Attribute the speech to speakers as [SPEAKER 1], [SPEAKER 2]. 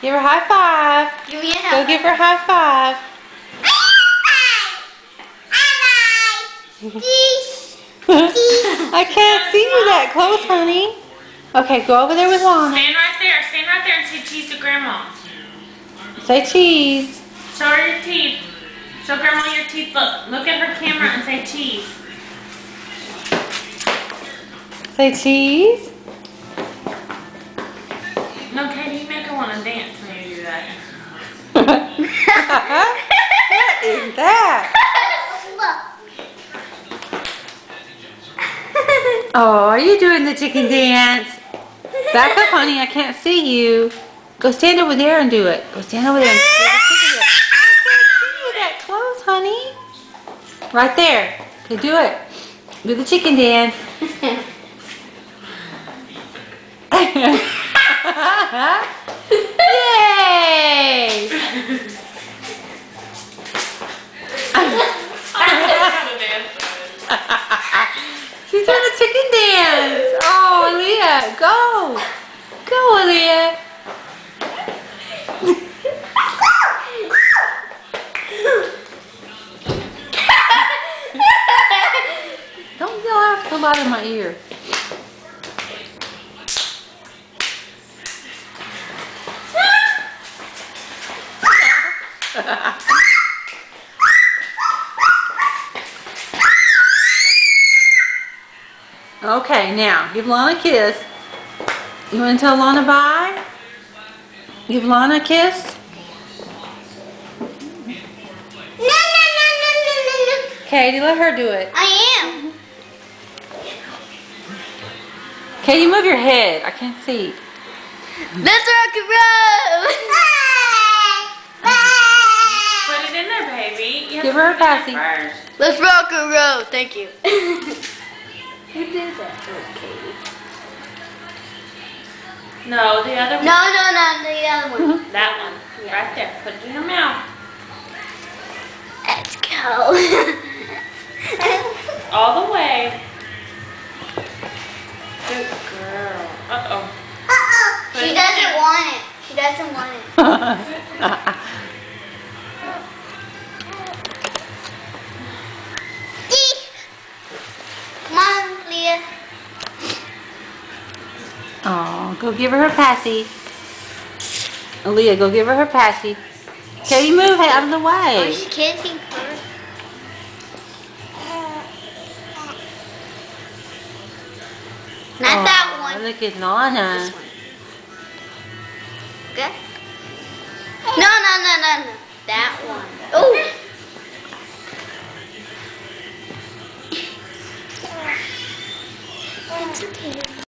[SPEAKER 1] Give her a high five.
[SPEAKER 2] Give me a high
[SPEAKER 1] Go
[SPEAKER 2] five.
[SPEAKER 1] give her a high five. I can't see you that close, honey. Okay, go over there with Lana.
[SPEAKER 3] Stand right there. Stand right there and say cheese to Grandma.
[SPEAKER 1] Say cheese.
[SPEAKER 3] Show her your teeth. Show Grandma your teeth. Look at her camera and say cheese.
[SPEAKER 1] Say cheese.
[SPEAKER 3] No, Katie, you make her want to dance when you do that.
[SPEAKER 1] What is that? Oh, are you doing the chicken dance? Back up, honey. I can't see you. Go stand over there and do it. Go stand over there and do the chicken dance. I can't see you that close, honey. Right there. Okay, do it. Do the chicken dance. Yay! She's doing a chicken dance. Oh, Aaliyah, go. Go, Aaliyah. Don't yell out so loud in my ear. Okay, now give Lana a kiss. You want to tell Lana bye? Give Lana a kiss.
[SPEAKER 2] No.
[SPEAKER 1] Katie, let her do it.
[SPEAKER 2] I am.
[SPEAKER 1] Katie, move your head. I can't see.
[SPEAKER 2] Let's rock and roll.
[SPEAKER 3] Put it in there, baby. You have
[SPEAKER 1] Give
[SPEAKER 3] to
[SPEAKER 1] her a
[SPEAKER 3] put it in
[SPEAKER 1] passy.
[SPEAKER 3] there first.
[SPEAKER 2] Let's rock and roll. Thank you. Who did that? Katie.
[SPEAKER 3] No, the other one.
[SPEAKER 2] No, the other one.
[SPEAKER 3] That one. Right there. Put it in her mouth.
[SPEAKER 2] Let's go.
[SPEAKER 3] All the way. Good girl. Uh-oh.
[SPEAKER 2] She doesn't want it. She doesn't want it. Come on, Leah.
[SPEAKER 1] Oh, go give her her passy. Aaliyah, go give her her passy. Katie, move out of the
[SPEAKER 2] Oh,
[SPEAKER 1] way.
[SPEAKER 2] she's kissing her. Not that one.
[SPEAKER 1] Look at Lana.
[SPEAKER 2] This one. Okay? No. That one. Oh. It's okay.